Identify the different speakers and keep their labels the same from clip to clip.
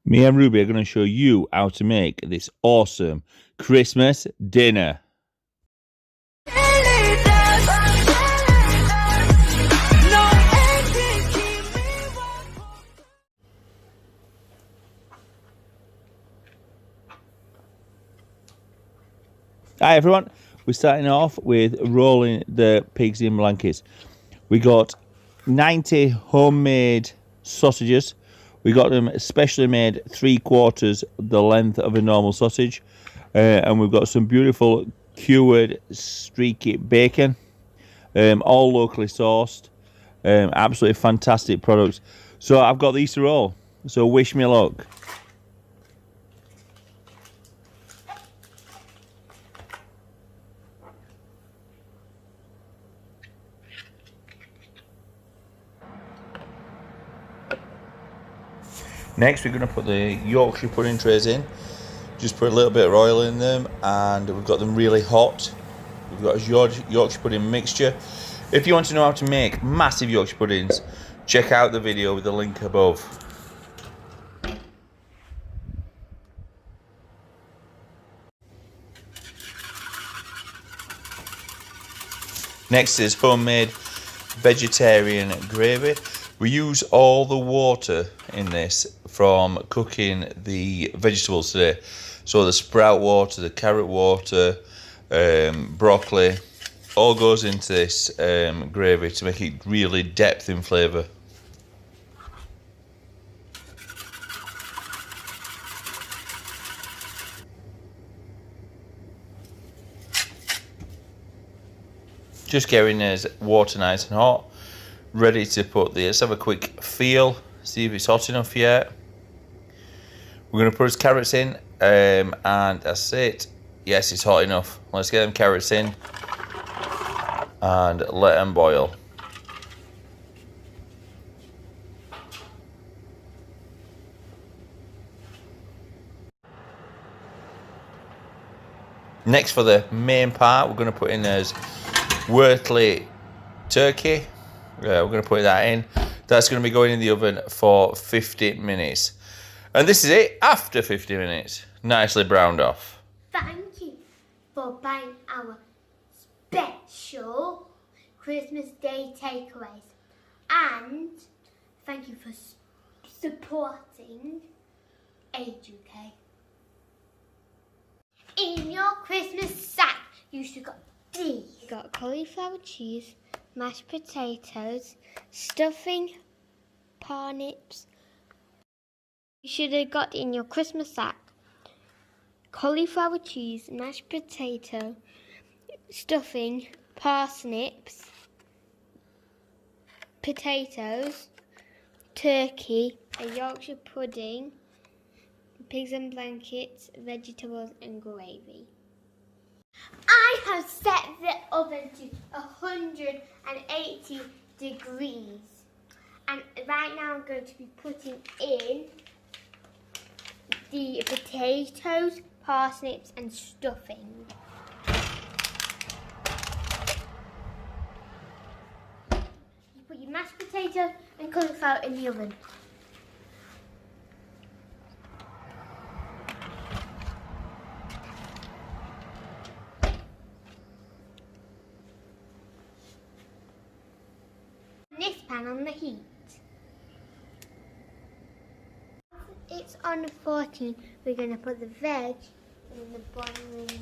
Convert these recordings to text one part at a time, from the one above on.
Speaker 1: Me and Ruby are going to show you how to make this awesome Christmas dinner. Hi everyone, we're starting off with rolling the pigs in blankets. We got 90 homemade sausages. We got them specially made 3/4 the length of a normal sausage, and we've got some beautiful cured streaky bacon, all locally sourced, absolutely fantastic products. So I've got these to roll, so wish me luck. Next, we're going to put the Yorkshire pudding trays in. Just put a little bit of oil in them, and we've got them really hot. We've got a Yorkshire pudding mixture. If you want to know how to make massive Yorkshire puddings, check out the video with the link above. Next is homemade vegetarian gravy. We use all the water in this from cooking the vegetables today. So the sprout water, the carrot water, broccoli, all goes into this gravy to make it really depth in flavour. Just getting this water nice and hot, ready to put the, let's have a quick feel, see if it's hot enough yet. We're going to put his carrots in, and that's it. Yes, it's hot enough. Let's get them carrots in and let them boil. Next, for the main part, we're going to put in as Wortley turkey. We're going to put that in. That's going to be going in the oven for 50 minutes. And this is it after 50 minutes. Nicely browned off.
Speaker 2: Thank you for buying our special Christmas Day takeaways. And thank you for supporting Age UK. In your Christmas sack, you should got these. You got cauliflower cheese, mashed potatoes, stuffing, parsnips. You should have got in your Christmas sack cauliflower cheese, mashed potato, stuffing, parsnips, potatoes, turkey, a Yorkshire pudding, pigs and blankets, vegetables and gravy. I have set the oven to 180 degrees, and right now I'm going to be putting in the potatoes, parsnips and stuffing. You put your mashed potato and cauliflower in the oven. This pan on the heat. It's on 14. We're going to put the veg in the boiling water.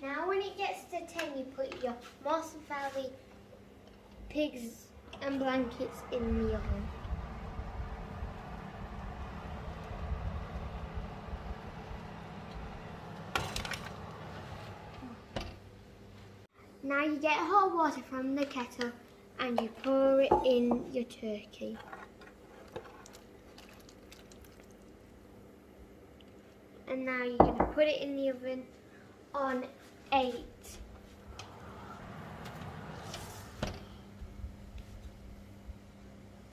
Speaker 2: Now when it gets to 10, you put your Moss Valley pigs and blankets in the oven. Now you get hot water from the kettle and you pour it in your turkey. And now you're going to put it in the oven on 8.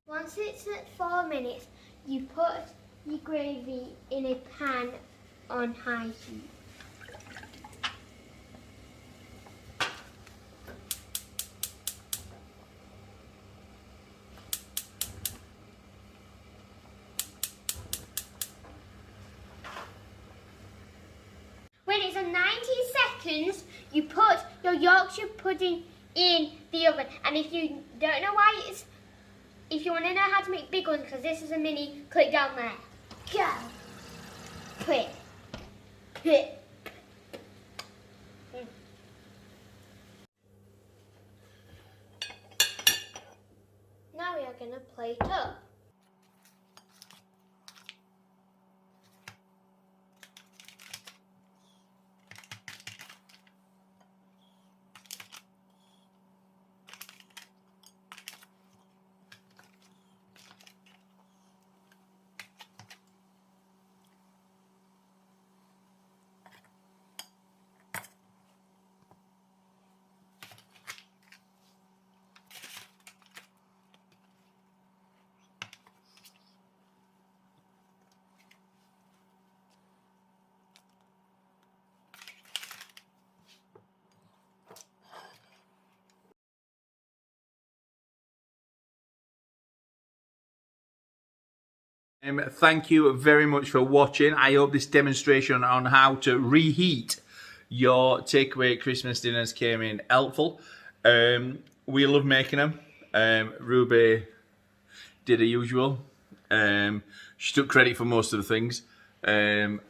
Speaker 2: Once it's at 4 minutes, you put your gravy in a pan on high heat. happens, you put your Yorkshire pudding in the oven. And if you don't know why if you want to know how to make big ones, because this is a mini, click down there. Go. Quick. Quick. Now we are going to plate up.
Speaker 1: Thank you very much for watching. I hope this demonstration on how to reheat your takeaway Christmas dinners came in helpful. We love making them. Ruby did her usual. She took credit for most of the things. And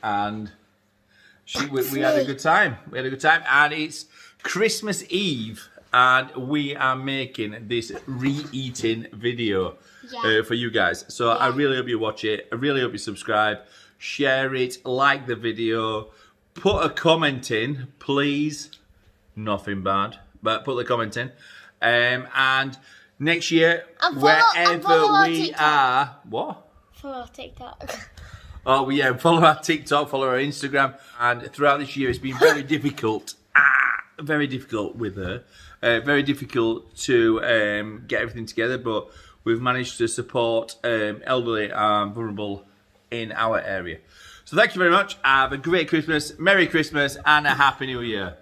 Speaker 1: we had a good time. We had a good time. And it's Christmas Eve. And we are making this re-eating video for you guys. So I really hope you watch it. I really hope you subscribe, share it, like the video, put a comment in, please. Nothing bad, but put the comment in. And next year, wherever we are, what?
Speaker 2: Follow TikTok.
Speaker 1: Oh yeah, follow our TikTok, follow our Instagram, and throughout this year it's been very difficult. Very difficult with her. Very difficult to get everything together, but we've managed to support elderly and vulnerable in our area. So thank you very much. Have a great Christmas, Merry Christmas, and a Happy New Year.